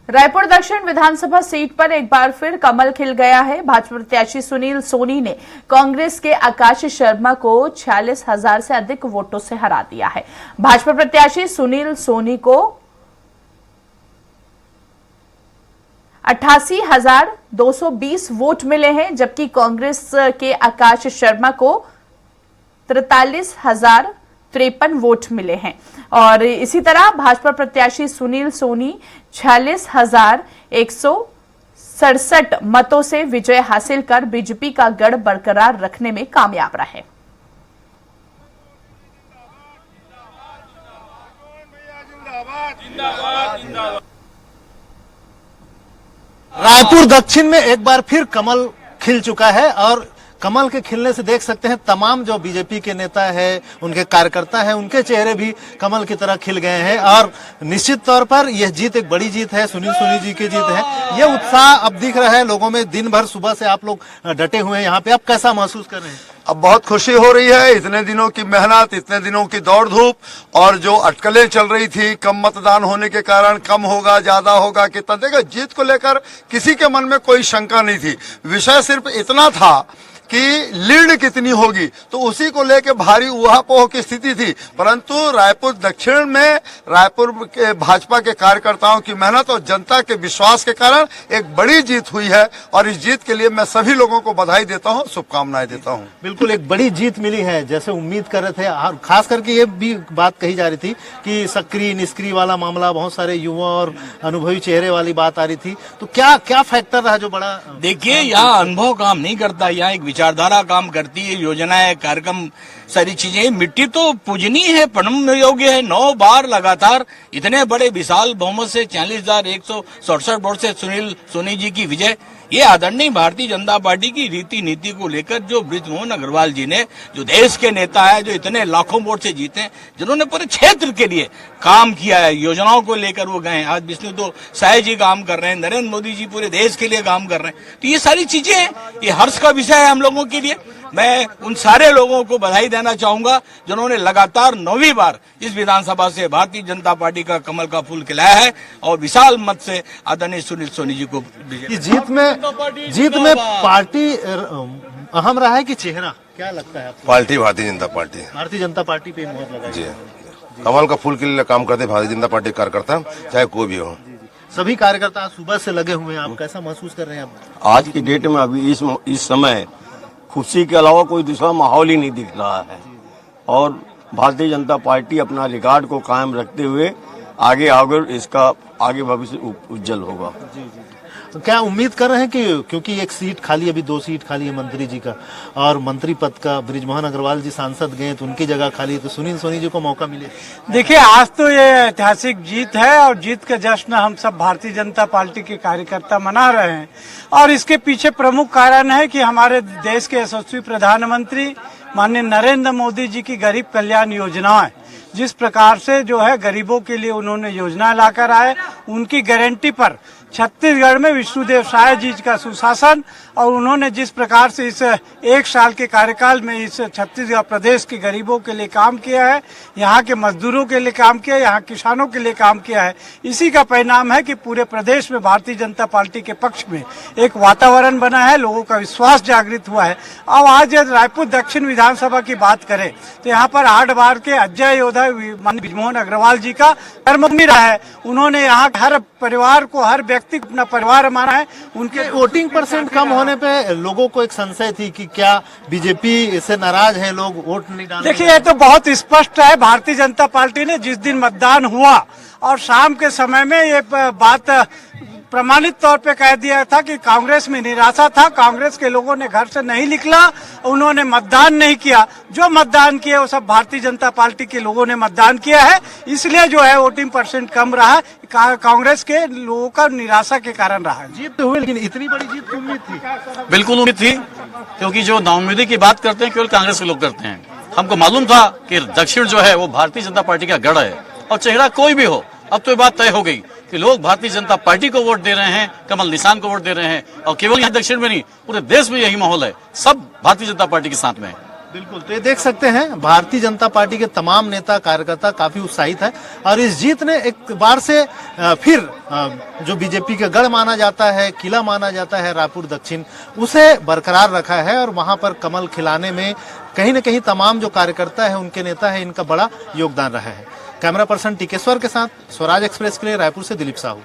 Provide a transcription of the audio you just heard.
रायपुर दक्षिण विधानसभा सीट पर एक बार फिर कमल खिल गया है। भाजपा प्रत्याशी सुनील सोनी ने कांग्रेस के आकाश शर्मा को 46,000 से अधिक वोटों से हरा दिया है। भाजपा प्रत्याशी सुनील सोनी को 88,220 वोट मिले हैं, जबकि कांग्रेस के आकाश शर्मा को 43,053 वोट मिले हैं। और इसी तरह भाजपा प्रत्याशी सुनील सोनी 46,167 मतों से विजय हासिल कर बीजेपी का गढ़ बरकरार रखने में कामयाब रहे। रायपुर दक्षिण में एक बार फिर कमल खिल चुका है और कमल के खिलने से देख सकते हैं तमाम जो बीजेपी के नेता है, उनके कार्यकर्ता हैं, उनके चेहरे भी कमल की तरह खिल गए हैं। और निश्चित तौर पर यह जीत एक बड़ी जीत है, सुनील सोनी जी की जीत है। ये उत्साह अब दिख रहा है लोगों में। दिन भर सुबह से आप लोग डटे हुए हैं यहाँ पे, अब कैसा महसूस कर रहे हैं? अब बहुत खुशी हो रही है। इतने दिनों की मेहनत, इतने दिनों की दौड़ धूप और जो अटकलें चल रही थी, कम मतदान होने के कारण कम होगा, ज्यादा होगा, कितना देगा, जीत को लेकर किसी के मन में कोई शंका नहीं थी। विषय सिर्फ इतना था कि लीड कितनी होगी, तो उसी को लेकर भारी ऊहापोह की स्थिति थी। परंतु रायपुर दक्षिण में रायपुर के भाजपा के कार्यकर्ताओं की मेहनत और जनता के विश्वास के कारण एक बड़ी जीत हुई है और इस जीत के लिए मैं सभी लोगों को बधाई देता हूं, शुभकामनाएं देता हूं। बिल्कुल एक बड़ी जीत मिली है जैसे उम्मीद कर रहे थे। और खास करके ये भी बात कही जा रही थी कि सक्रिय निष्क्रिय वाला मामला, बहुत सारे युवा और अनुभवी चेहरे वाली बात आ रही थी। तो क्या फैक्टर रहा जो बड़ा? देखिए, यहाँ अनुभव काम नहीं करता, यहाँ एक विचारधारा काम करती है। योजनाएं, कार्यक्रम, सारी चीजें। मिट्टी तो पूजनीय है, प्रणम योग्य है। 9 बार लगातार इतने बड़े विशाल बहुमत से 40,167 वोट से सुनील सोनी जी की विजय, ये आदरणीय भारतीय जनता पार्टी की रीति नीति को लेकर जो बृजमोहन अग्रवाल जी ने, जो देश के नेता है, जो इतने लाखों वोट से जीते, जिन्होंने पूरे क्षेत्र के लिए काम किया है, योजनाओं को लेकर वो गए। आज विष्णु तो साय जी काम कर रहे हैं, नरेंद्र मोदी जी पूरे देश के लिए काम कर रहे हैं। तो ये सारी चीजें, ये हर्ष का विषय है हम लोगों के लिए। मैं उन सारे लोगों को बधाई देना चाहूंगा जिन्होंने लगातार 9वीं बार इस विधानसभा से भारतीय जनता पार्टी का कमल का फूल खिलाया है और विशाल मत से आदरणीय सुनील सोनी जी को जीत में पार्टी अहम रहा है कि चेहरा, क्या लगता है आपको? पार्टी भारतीय जनता पार्टी पे मोहर लगा जी। कमल का फूल के लिए काम करते भारतीय जनता पार्टी कार्यकर्ता, चाहे कोई भी हो। सभी कार्यकर्ता सुबह से लगे हुए हैं। आप कैसा महसूस कर रहे हैं? आज की डेट में अभी इस समय खुशी के अलावा कोई दूसरा माहौल ही नहीं दिख रहा है और भारतीय जनता पार्टी अपना रिकॉर्ड को कायम रखते हुए इसका आगे भविष्य उज्जवल होगा। तो क्या उम्मीद कर रहे हैं कि क्योंकि एक सीट खाली, अभी 2 सीट खाली है मंत्री जी का और मंत्री पद का बृजमोहन अग्रवाल जी सांसद गए तो उनकी जगह खाली है, तो सुनील सोनी जी को मौका मिले? देखिए, आज तो ये ऐतिहासिक जीत है और जीत का जश्न हम सब भारतीय जनता पार्टी के कार्यकर्ता मना रहे हैं। और इसके पीछे प्रमुख कारण है कि हमारे देश के यशस्वी प्रधानमंत्री माननीय नरेंद्र मोदी जी की गरीब कल्याण योजनाएं, जिस प्रकार से जो है गरीबों के लिए उन्होंने योजना लाकर आए, उनकी गारंटी पर छत्तीसगढ़ में विष्णुदेव साय जी का सुशासन और उन्होंने जिस प्रकार से इस 1 साल के कार्यकाल में इस छत्तीसगढ़ प्रदेश के गरीबों के लिए काम किया है, यहाँ के मजदूरों के लिए काम किया है, यहाँ किसानों के लिए काम किया है, इसी का परिणाम है कि पूरे प्रदेश में भारतीय जनता पार्टी के पक्ष में एक वातावरण बना है, लोगों का विश्वास जागृत हुआ है। अब आज रायपुर दक्षिण विधानसभा की बात करें तो यहाँ पर 8 बार के अजय योद्धा माननीय बृजमोहन अग्रवाल जी का कर्मभूमि रहा है। उन्होंने यहाँ हर परिवार को, हर व्यक्ति को अपना परिवार माना है। उनके वोटिंग % कम होने पे लोगों को एक संशय थी कि क्या बीजेपी से नाराज है, लोग वोट नहीं डालेंगे। देखिए, ये तो बहुत स्पष्ट है। भारतीय जनता पार्टी ने जिस दिन मतदान हुआ और शाम के समय में ये बात प्रमाणित तौर पे कह दिया था कि कांग्रेस में निराशा था, कांग्रेस के लोगों ने घर से नहीं निकला, उन्होंने मतदान नहीं किया। जो मतदान किया वो सब भारतीय जनता पार्टी के लोगों ने मतदान किया है, इसलिए जो है वोटिंग % कम रहा। कांग्रेस के लोगों का निराशा के कारण रहा है। जीत तो हुई, लेकिन इतनी बड़ी जीत की उम्मीद थी? बिल्कुल उम्मीद थी, क्योंकि जो नाउम्मीदी की बात करते हैं केवल कांग्रेस के लोग करते हैं। हमको मालूम था कि दक्षिण जो है वो भारतीय जनता पार्टी का गढ़ है और चेहरा कोई भी हो। अब तो ये बात तय हो गई कि लोग भारतीय जनता पार्टी को वोट दे रहे हैं, कमल निशान को वोट दे रहे हैं और केवल यहाँ दक्षिण में नहीं, पूरे देश में यही माहौल है। सब भारतीय जनता पार्टी के साथ में है। बिल्कुल, तो ये देख सकते हैं भारतीय जनता पार्टी के तमाम नेता कार्यकर्ता काफी उत्साहित है और इस जीत ने एक बार से फिर जो बीजेपी का गढ़ माना जाता है, किला माना जाता है रायपुर दक्षिण, उसे बरकरार रखा है और वहां पर कमल खिलाने में कहीं न कहीं तमाम जो कार्यकर्ता है, उनके नेता है, इनका बड़ा योगदान रहा है। कैमरा पर्सन टिकेश्वर के साथ स्वराज एक्सप्रेस के लिए रायपुर से दिलीप साहू।